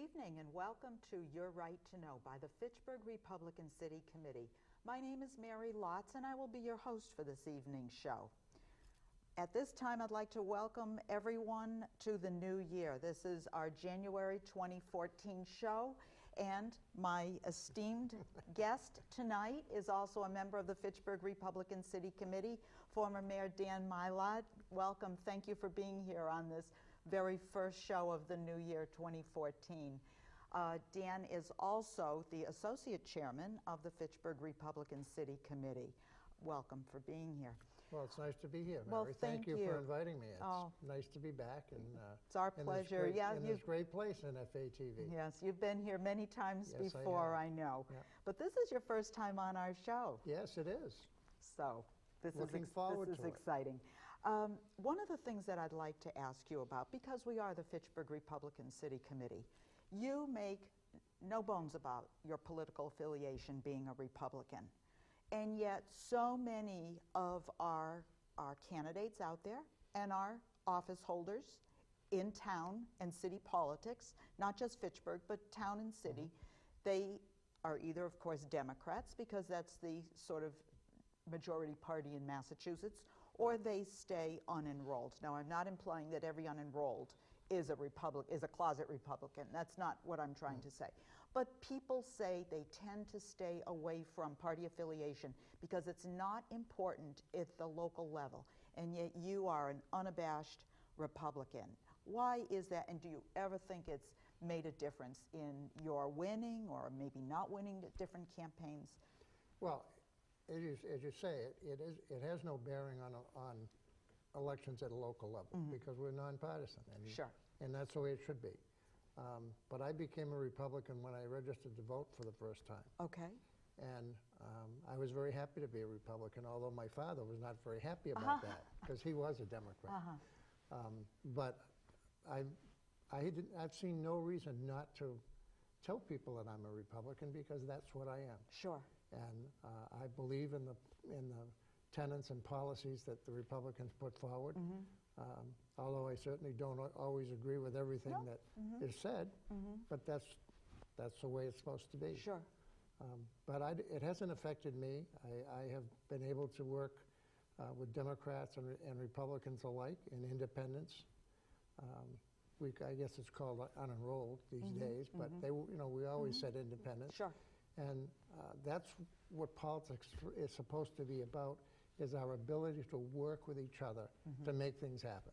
evening and welcome to Your Right to Know by the Fitchburg Republican City Committee. My name is Mary Lotze and I will be your host for this evening's show. At this time, I'd like to welcome everyone to the new year. This is our January 2014 show, and my esteemed guest tonight is also a member of the Fitchburg Republican City Committee, former Mayor Dan Mylott. Welcome. Thank you for being here on this very first show of the new year 2014. Dan is also the Associate Chairman of the Fitchburg Republican City Committee. Welcome for being here. Well, it's nice to be here, Mary. Well, thank you for inviting me. It's nice to be back. And it's our pleasure. In this great place in FATV. Yes, you've been here many times before, I know. Yeah. But this is your first time on our show. Yes, it is. So this Looking forward is to it. exciting. One of the things that I'd like to ask you about, because we are the Fitchburg Republican City Committee, you make no bones about your political affiliation being a Republican. And yet so many of our candidates out there and our office holders in town and city politics, not just Fitchburg, but town and city, they are either, of course, Democrats, because that's the sort of majority party in Massachusetts, or they stay unenrolled. Now, I'm not implying that every unenrolled is a closet Republican. That's not what I'm trying to say. But people say they tend to stay away from party affiliation because it's not important at the local level, and yet you are an unabashed Republican. Why is that, and do you ever think it's made a difference in your winning or maybe not winning at different campaigns? Well, as you say, it has no bearing on elections at a local level because we're nonpartisan. Sure. And that's the way it should be. But I became a Republican when I registered to vote for the first time. Okay. And I was very happy to be a Republican, although my father was not very happy about that because he was a Democrat. But I've seen no reason not to tell people that I'm a Republican because that's what I am. Sure. And I believe in the tenets and policies that the Republicans put forward. Although I certainly don't always agree with everything that is said, but that's the way it's supposed to be. Sure. But it hasn't affected me. I have been able to work with Democrats and Republicans alike and independents. I guess it's called unenrolled these days, but we always said independents. Sure. And that's what politics is supposed to be about, is our ability to work with each other to make things happen.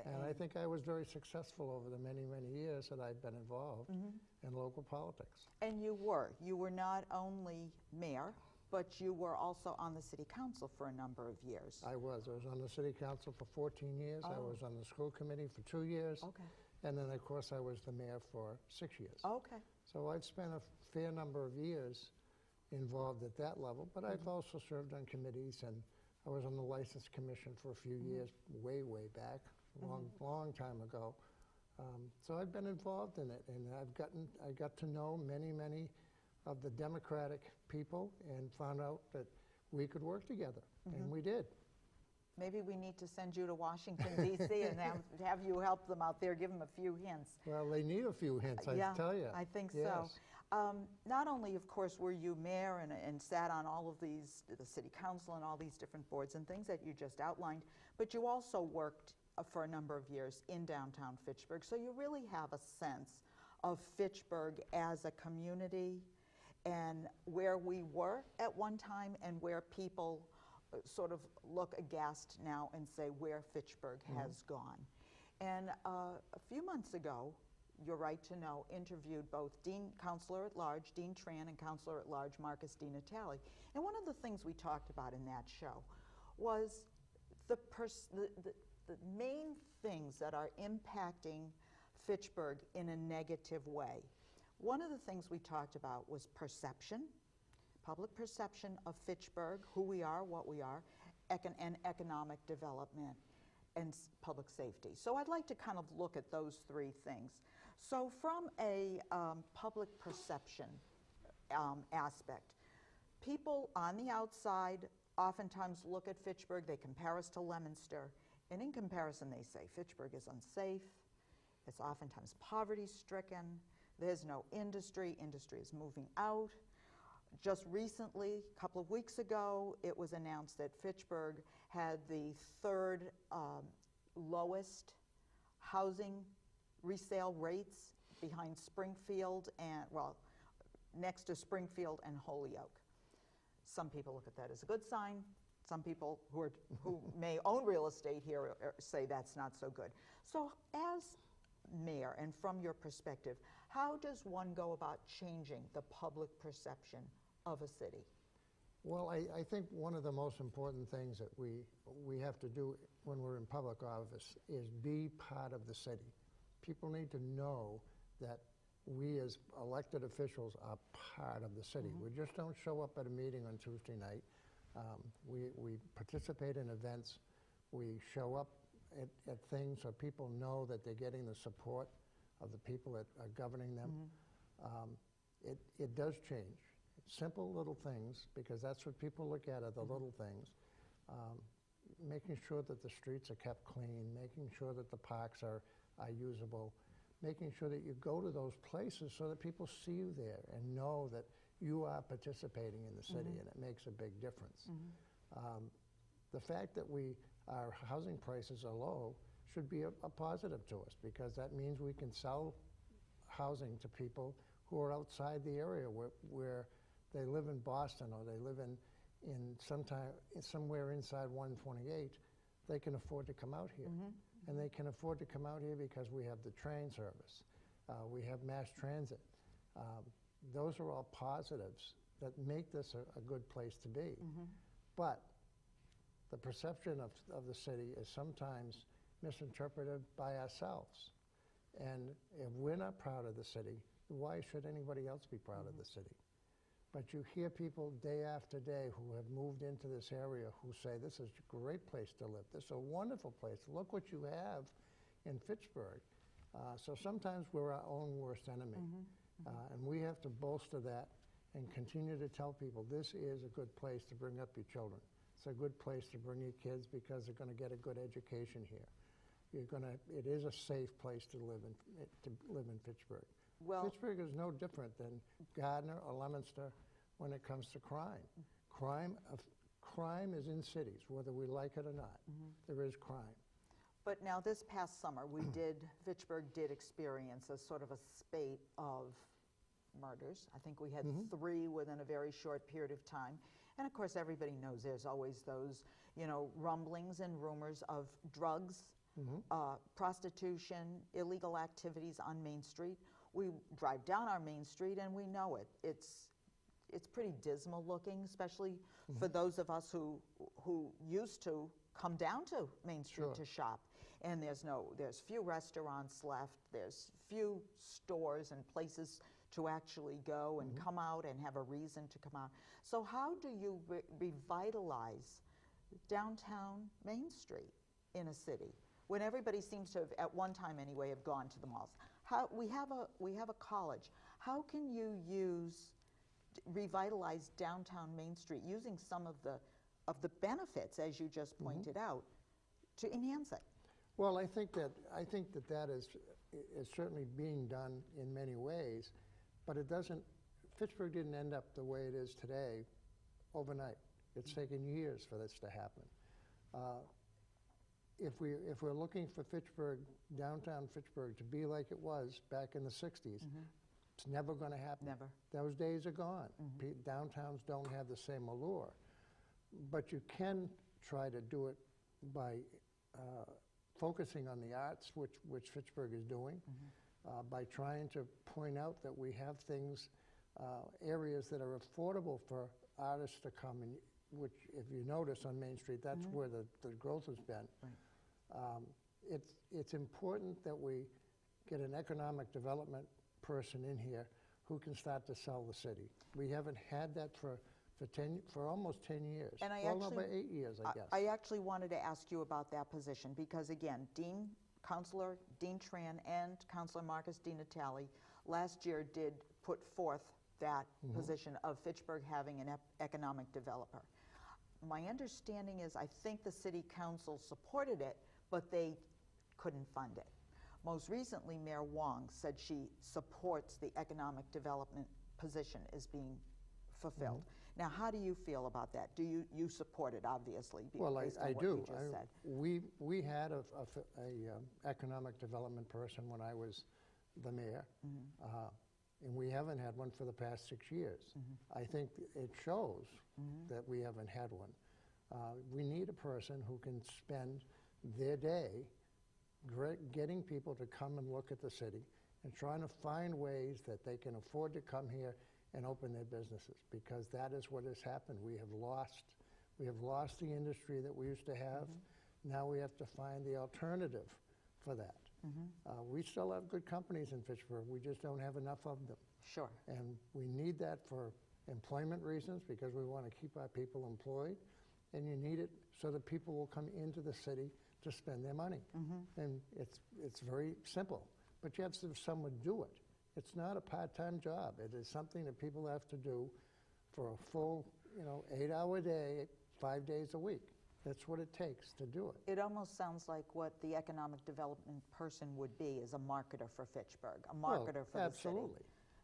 And I think I was very successful over the many, many years that I've been involved in local politics. And you were not only mayor, but you were also on the city council for a number of years. I was on the city council for 14 years. I was on the school committee for 2 years. Okay. And then, of course, I was the mayor for 6 years. Okay. So I've spent a fair number of years involved at that level, but I've also served on committees, and I was on the License Commission for a few years, way, way back, long time ago. So I've been involved in it, and I got to know many, many of the Democratic people and found out that we could work together, and we did. Maybe we need to send you to Washington, D.C. and have you help them out there, give them a few hints. Well, they need a few hints, I tell you. I think yes. so. Not only, of course, were you mayor and sat on all of these, the city council and all these different boards and things that you just outlined, but you also worked for a number of years in downtown Fitchburg. So you really have a sense of Fitchburg as a community and where we were at one time and where people sort of look aghast now and say where Fitchburg has gone. And a few months ago, Your Right to Know interviewed both Councilor at Large Dean Tran and Councilor at Large Marcus DiNatale. And one of the things we talked about in that show was the main things that are impacting Fitchburg in a negative way. One of the things we talked about was perception, public perception of Fitchburg, who we are, what we are, and economic development and public safety. So I'd like to kind of look at those three things. So from a public perception aspect, people on the outside oftentimes look at Fitchburg, they compare us to Leominster, and in comparison they say Fitchburg is unsafe, it's oftentimes poverty-stricken, There's no industry. Industry is moving out. Just recently, a couple of weeks ago, it was announced that Fitchburg had the third lowest housing resale rates behind Springfield and, well, next to Springfield and Holyoke. Some people look at that as a good sign. Some people who may own real estate here say that's not so good. So as mayor, and from your perspective, how does one go about changing the public perception of a city? Well, I think one of the most important things that we have to do when we're in public office is be part of the city. People need to know that we as elected officials are part of the city. We just don't show up at a meeting on Tuesday night. We participate in events. We show up at things so people know that they're getting the support of the people that are governing them. It does change. Simple little things, because that's what people look at are the little things. Making sure that the streets are kept clean, making sure that the parks are usable, making sure that you go to those places so that people see you there and know that you are participating in the city, and it makes a big difference. The fact that our housing prices are low should be a positive to us, because that means we can sell housing to people who are outside the area where they live in Boston or they live somewhere inside 128. They can afford to come out here. And they can afford to come out here because we have the train service. We have mass transit. Those are all positives that make this a good place to be. But the perception of the city is sometimes misinterpreted by ourselves. And if we're not proud of the city, why should anybody else be proud of the city? But you hear people day after day who have moved into this area who say, this is a great place to live. This is a wonderful place. Look what you have in Fitchburg. So sometimes we're our own worst enemy. And we have to bolster that and continue to tell people this is a good place to bring up your children. It's a good place to bring your kids because they're going to get a good education here. It is a safe place to live in Fitchburg. Well, Fitchburg is no different than Gardner or Leominster when it comes to crime. Crime is in cities, whether we like it or not. There is crime. But now this past summer, Fitchburg did experience a sort of a spate of murders. I think we had 3 within a very short period of time. And of course, everybody knows there's always those, rumblings and rumors of drugs, prostitution, illegal activities on Main Street. We drive down our Main Street and we know it. It's pretty dismal looking, especially for those of us who used to come down to Main Street to shop. And there's few restaurants left. There's few stores and places to actually go and come out and have a reason to come out. So how do you revitalize downtown Main Street in a city when everybody seems to have, at one time anyway, have gone to the malls? We have a college. How can you revitalize downtown Main Street using some of the benefits, as you just pointed out, to enhance it? Well, I think that is certainly being done in many ways, but it doesn't. Fitchburg didn't end up the way it is today overnight. It's taken years for this to happen. If we're looking for downtown Fitchburg to be like it was back in the 60s, it's never going to happen. Never. Those days are gone. Downtowns don't have the same allure. But you can try to do it by focusing on the arts, which Fitchburg is doing, by trying to point out that we have things, areas that are affordable for artists to come, and which, if you notice on Main Street, that's where the growth has been. Right. It's important that we get an economic development person in here who can start to sell the city. We haven't had that for almost 10 years. And over 8 years, I guess. I actually wanted to ask you about that position because, again, Councilor Dean Tran and Councilor Marcus DiNatale last year did put forth that position of Fitchburg having an economic developer. My understanding is I think the City Council supported it, but they couldn't fund it. Most recently, Mayor Wong said she supports the economic development position as being fulfilled. Now, how do you feel about that? Do you support it, obviously, Well, based on I what do. you just said? We had a economic development person when I was the mayor, and we haven't had one for the past 6 years. I think it shows that we haven't had one. We need a person who can spend their day getting people to come and look at the city and trying to find ways that they can afford to come here and open their businesses, because that is what has happened. We have lost the industry that we used to have. Now we have to find the alternative for that. We still have good companies in Fitchburg. We just don't have enough of them. Sure. And we need that for employment reasons, because we want to keep our people employed. And you need it so that people will come into the city to spend their money. And it's very simple. But you have to have someone do it. It's not a part-time job. It is something that people have to do for a full, 8-hour day, 5 days a week. That's what it takes to do it. It almost sounds like what the economic development person would be is a marketer for Fitchburg, a marketer for the city.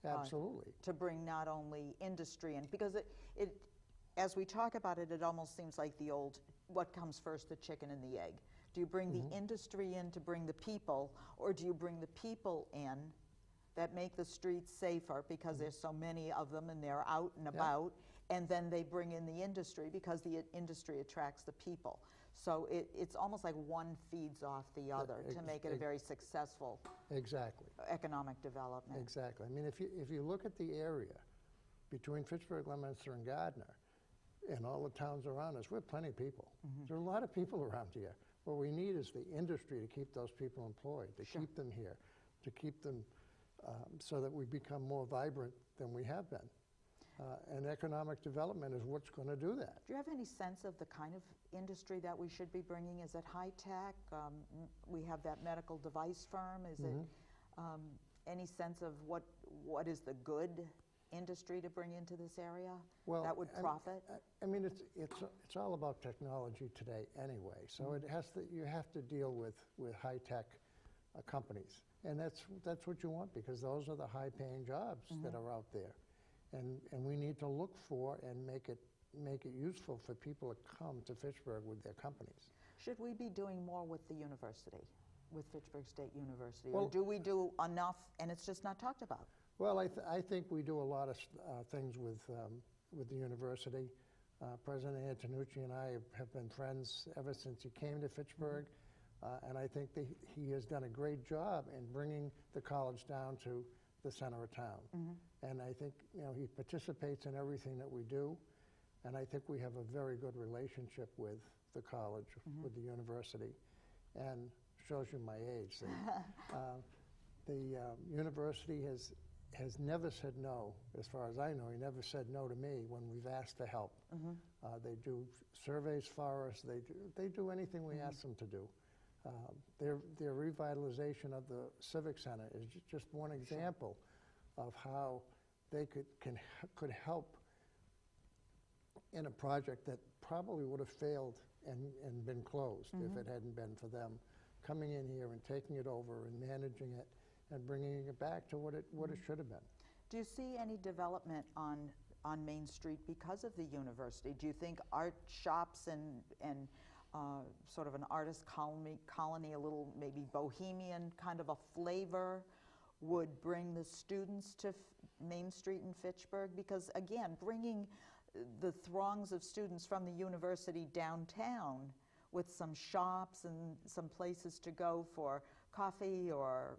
Absolutely. To bring not only industry in, because it, as we talk about it, it almost seems like the old, what comes first, the chicken and the egg? Do you bring the industry in to bring the people, or do you bring the people in that make the streets safer because there's so many of them and they're out and about, and then they bring in the industry because the industry attracts the people? So it's almost like one feeds off the other to make it a very successful economic development. Exactly. I mean, if you look at the area between Fitchburg, Leominster, and Gardner, and all the towns around us, we have plenty of people. There are a lot of people around here. What we need is the industry to keep those people employed, to keep them here, to keep them so that we become more vibrant than we have been. And economic development is what's going to do that. Do you have any sense of the kind of industry that we should be bringing? Is it high tech? We have that medical device firm. Is it any sense of what is the good industry to bring into this area that would profit? I mean, it's all about technology today anyway. So it has to, you have to deal with high tech companies, and that's what you want, because those are the high paying jobs that are out there, and we need to look for and make it useful for people to come to Fitchburg with their companies. Should we be doing more with the university, with Fitchburg State University, or do we do enough and it's just not talked about? Well, I think we do a lot of things with the university. President Antonucci and I have been friends ever since he came to Fitchburg, and I think that he has done a great job in bringing the college down to the center of town. And I think he participates in everything that we do, and I think we have a very good relationship with the college, with the university, and shows you my age. The university has never said no. As far as I know, he never said no to me when we've asked for help. They do surveys for us. They do anything we ask them to do. Their revitalization of the Civic Center is just one example of how they could help in a project that probably would have failed and been closed if it hadn't been for them coming in here and taking it over and managing it and bringing it back to what it should have been. Do you see any development on Main Street because of the university? Do you think art shops and sort of an artist colony, a little maybe bohemian kind of a flavor would bring the students to Main Street in Fitchburg? Because again, bringing the throngs of students from the university downtown with some shops and some places to go for coffee or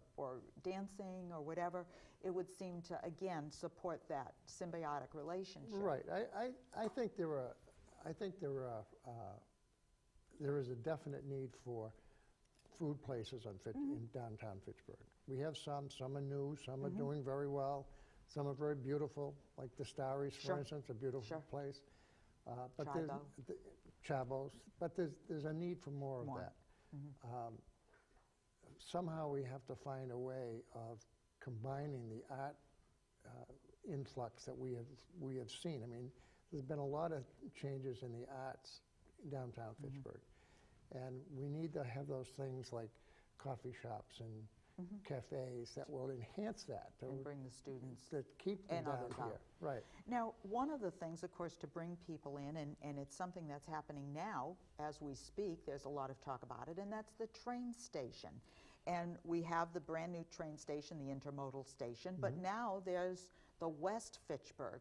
dancing or whatever, it would seem to, again, support that symbiotic relationship. Right. I think there is a definite need for food places in downtown Fitchburg. We have some are new, some are doing very well, some are very beautiful, like the Starry's, for instance, a beautiful place. But Chabos, but there's a need for more of that. Somehow we have to find a way of combining the art influx that we have seen. I mean, there's been a lot of changes in the arts downtown Fitchburg, and we need to have those things like coffee shops cafes that will enhance that, And bring the students to keep them and down others here. out. Right. Now, one of the things, of course, to bring people in, and it's something that's happening now as we speak, there's a lot of talk about it, and that's the train station. And we have the brand new train station, the intermodal station, but now there's the West Fitchburg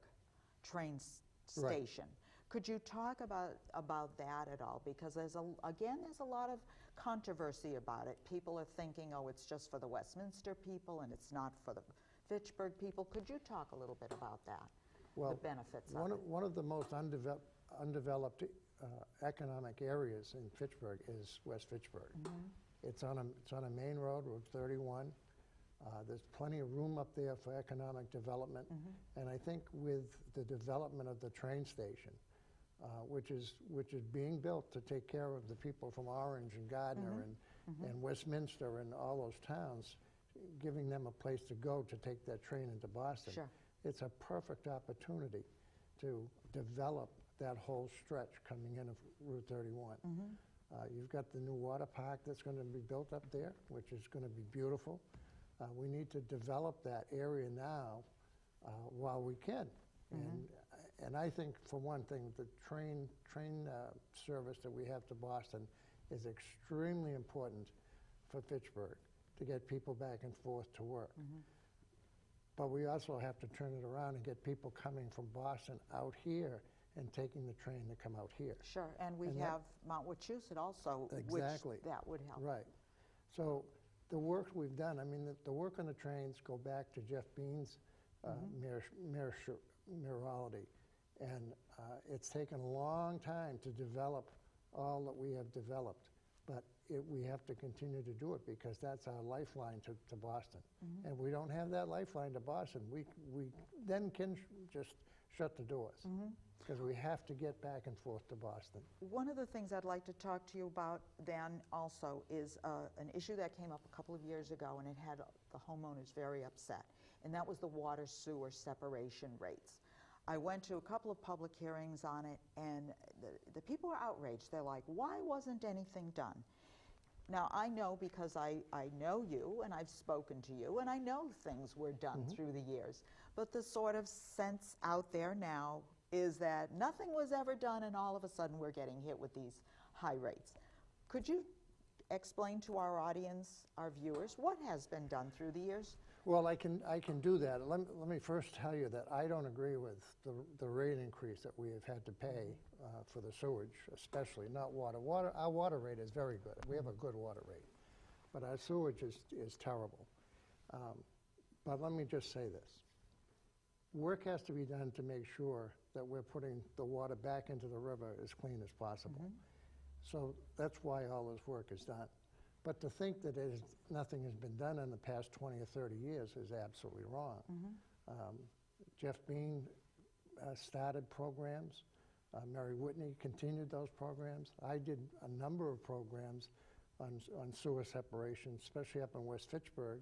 train station. Could you talk about that at all? Because there's a lot of controversy about it. People are thinking, oh, it's just for the Westminster people and it's not for the Fitchburg people. Could you talk a little bit about that, Well, the benefits of it? one of the most undeveloped economic areas in Fitchburg is West Fitchburg. It's on a main road, Route 31. There's plenty of room up there for economic development. And I think with the development of the train station, which is being built to take care of the people from Orange and Gardner and Westminster and all those towns, giving them a place to go to take that train into Boston. Sure. It's a perfect opportunity to develop that whole stretch coming in of Route 31. You've got the new water park that's going to be built up there, which is going to be beautiful. We need to develop that area now while we can. And I think, for one thing, the train service that we have to Boston is extremely important for Fitchburg to get people back and forth to work. But we also have to turn it around and get people coming from Boston out here and taking the train to come out here. Sure, and we have Mount Wachusett also, Exactly. which that would help. Right. So the work we've done, I mean, the work on the trains go back to Jeff Bean's mayoralty. And it's taken a long time to develop all that we have developed. But we have to continue to do it because that's our lifeline to Boston. And we don't have that lifeline to Boston. We then can just shut the doors because we have to get back and forth to Boston. One of the things I'd like to talk to you about then also is an issue that came up a couple of years ago, and it had the homeowners very upset, and that was the water sewer separation rates. I went to a couple of public hearings on it, and the people were outraged. They're like, why wasn't anything done? Now, I know because I know you, and I've spoken to you, and I know things were done through the years. But the sort of sense out there now is that nothing was ever done, and all of a sudden we're getting hit with these high rates. Could you explain to our audience, our viewers, what has been done through the years? Well, I can do that. Let me first tell you that I don't agree with the rate increase that we have had to pay for the sewage, especially, not water. Our water rate is very good. We have a good water rate. But our sewage is terrible. But let me just say this. Work has to be done to make sure that we're putting the water back into the river as clean as possible. So that's why all this work is done. But to think that nothing has been done in the past 20 or 30 years is absolutely wrong. Jeff Bean started programs. Mary Whitney continued those programs. I did a number of programs on sewer separation, especially up in West Fitchburg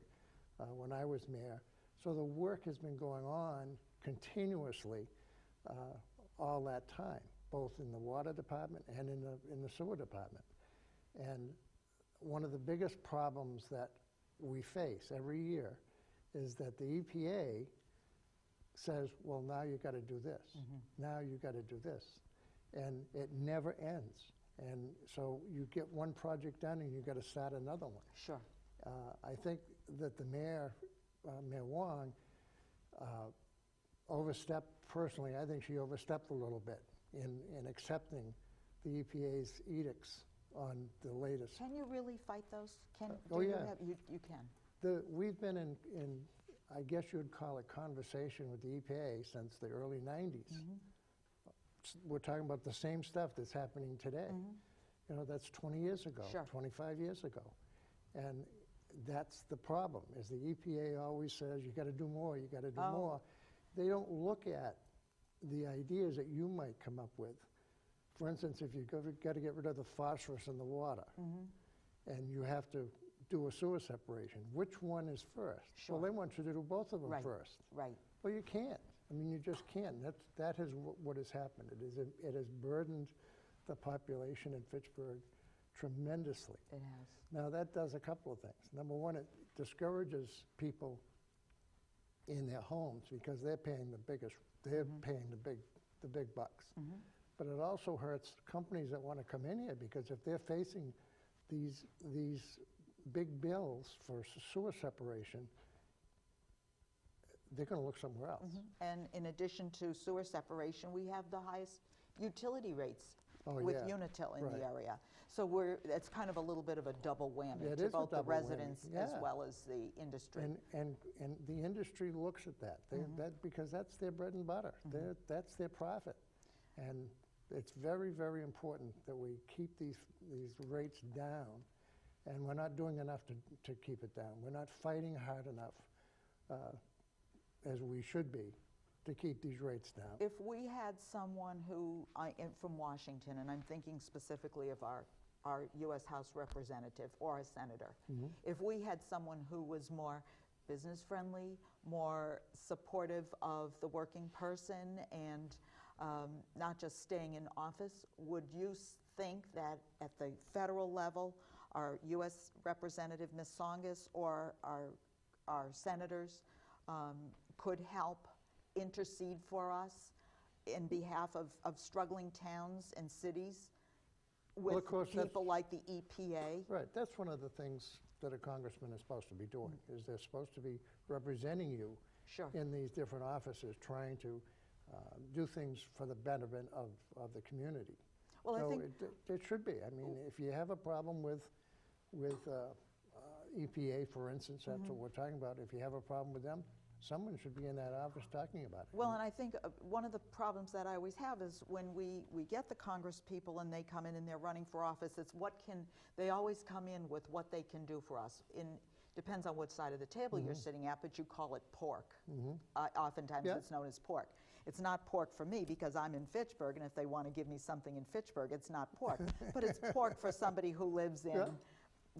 when I was mayor. So the work has been going on continuously all that time, both in the water department and in the sewer department. And one of the biggest problems that we face every year is that the EPA says, well, now you got to do this. Now you got to do this. And it never ends. And so you get one project done and you got to start another one. Sure. I think that the mayor, Mayor Wong, overstepped, personally, I think she overstepped a little bit in accepting the EPA's edicts on the latest. Can you really fight those? Oh, yeah. You can. We've been in, I guess you'd call it, conversation with the EPA since the early 90s. We're talking about the same stuff that's happening today. You know, that's 20 years ago, Sure. 25 years ago. And that's the problem, is the EPA always says, you got to do more, you got to do more. They don't look at the ideas that you might come up with. For instance, if you've got to get rid of the phosphorus in the water, and you have to do a sewer separation, which one is first? Sure. Well, they want you to do both of them first. Right. Well, you can't. I mean, you just can't. That is what has happened. It has burdened the population in Fitchburg tremendously. It has. Now, that does a couple of things. Number one, it discourages people in their homes because they're paying they're paying the big bucks. But it also hurts companies that want to come in here because if they're facing these big bills for sewer separation, they're going to look somewhere else. And in addition to sewer separation, we have the highest utility rates Oh, with yeah. Unitil in Right. the area. So it's kind of a little bit of a double whammy Yeah, it to is a both the double whammy. residents as Yeah. well as the industry. And the industry looks at that, because that's their bread and butter. That's their profit. And it's very, very important that we keep these rates down, and we're not doing enough to keep it down. We're not fighting hard enough, as we should be, to keep these rates down. If we had someone who, from Washington, and I'm thinking specifically of our U.S. House representative or a senator, if we had someone who was more business-friendly, more supportive of the working person, and not just staying in office, would you think that at the federal level, our U.S. Representative Ms. Tsongas or our senators could help intercede for us in behalf of struggling towns and cities with Well, of course, people like the EPA? Right, that's one of the things that a congressman is supposed to be doing, is they're supposed to be representing you Sure. in these different offices, trying to do things for the betterment of the community. Well, So I think it should be. I mean, if you have a problem with EPA, for instance, that's what we're talking about, if you have a problem with them, someone should be in that office talking about it. Well, and I think one of the problems that I always have is when we get the Congress people and they come in and they're running for office, it's they always come in with what they can do for us. Depends on what side of the table you're sitting at, but you call it pork. Oftentimes Yeah. it's known as pork. It's not pork for me because I'm in Fitchburg, and if they want to give me something in Fitchburg, it's not pork. But it's pork for somebody who lives in Yeah.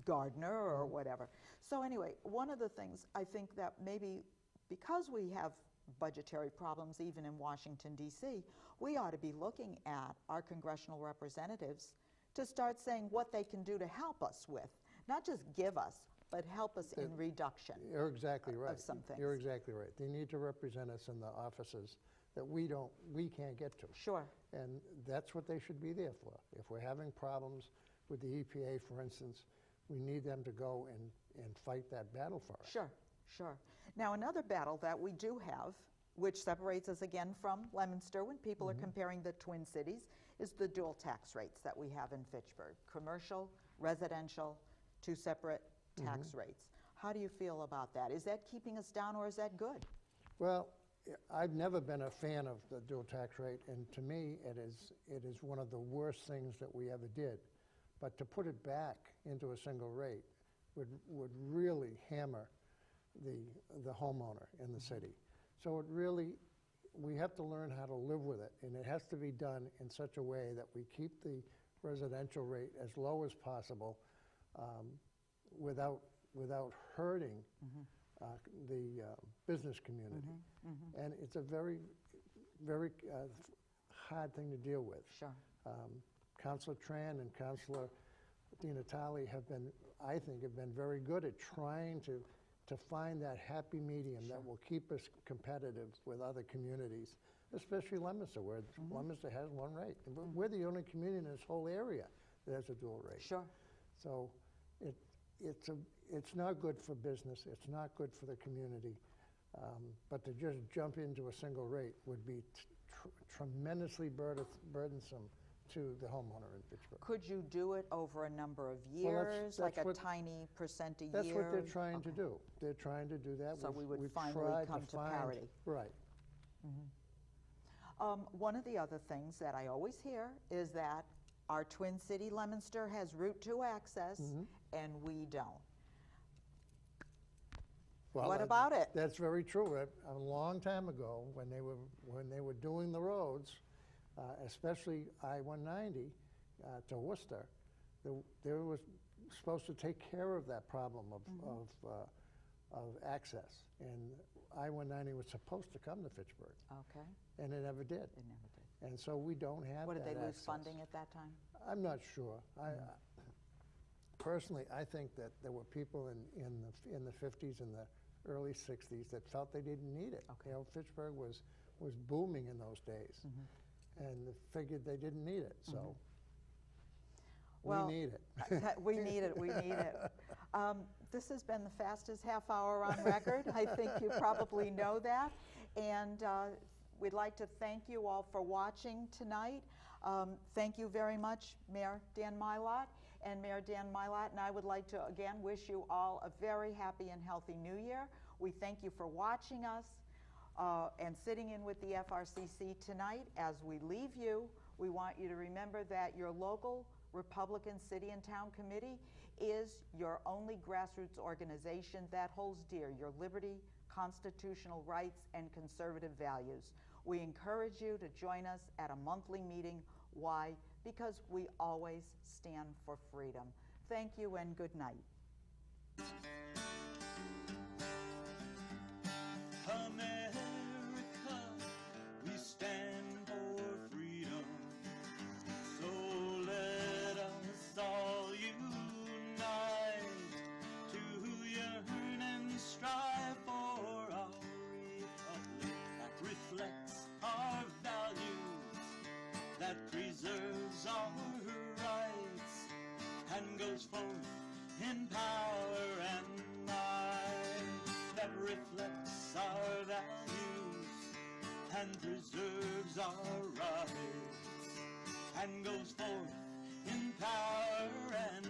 Gardner or whatever. So anyway, one of the things I think that maybe because we have budgetary problems even in Washington, D.C., we ought to be looking at our congressional representatives to start saying what they can do to help us with, not just give us, but help us in reduction. You're exactly right. Of some things. You're exactly right. They need to represent us in the offices that we can't get to. Sure. And that's what they should be there for. If we're having problems with the EPA, for instance, we need them to go and fight that battle for us. Sure, sure. Now, another battle that we do have, which separates us again from Leominster when people are comparing the Twin Cities, is the dual tax rates that we have in Fitchburg. Commercial, residential, two separate tax rates. How do you feel about that? Is that keeping us down or is that good? Well, I've never been a fan of the dual tax rate, and to me, it is one of the worst things that we ever did. But to put it back into a single rate would really hammer the homeowner in the city. So we have to learn how to live with it, and it has to be done in such a way that we keep the residential rate as low as possible without hurting the business community. And it's a very, very hard thing to deal with. Sure. Councilor Tran and Councilor Di Natale have been very good at trying to find that happy medium that will keep us competitive with other communities, especially Leominster, where Leominster has one rate. And we're the only community in this whole area that has a dual rate. Sure. So it's not good for business. It's not good for the community. But to just jump into a single rate would be tremendously burdensome to the homeowner in Fitchburg. Could you do it over a number of Well, years, like a tiny percent a year? That's what they're trying to do. They're trying to do that. So we would We've finally tried come to find- parity. Right. One of the other things that I always hear is that our Twin City Leominster has Route 2 access, and we don't. Well, What about it? That's very true. A long time ago, when they were doing the roads, especially I-190 to Worcester, they were supposed to take care of that problem of access. And I-190 was supposed to come to Fitchburg, Okay, and it never did. they never did. And so we don't have What, did that they lose access. funding at that time? I'm not sure. personally, I think that there were people in the 50s and the early 60s that felt they didn't need it. Okay. You know, Fitchburg was booming in those days, and figured they didn't need it. So Well, we need it. We need it, we need it. This has been the fastest half hour on record. I think you probably know that. And we'd like to thank you all for watching tonight. Thank you very much, Mayor Dan Mylott and Mayor Dan Mylott. And I would like to again wish you all a very happy and healthy New Year. We thank you for watching us and sitting in with the FRCC tonight. As we leave you, we want you to remember that your local Republican City and Town Committee is your only grassroots organization that holds dear your liberty, constitutional rights, and conservative values. We encourage you to join us at a monthly meeting. Why? Because we always stand for freedom. Thank you and good night. America, we stand for freedom. So let us all unite to yearn and strive for our republic that reflects our values, that preserves our rights, and goes forth in power and might, that reflects our values and preserves our rights, and goes forth in power and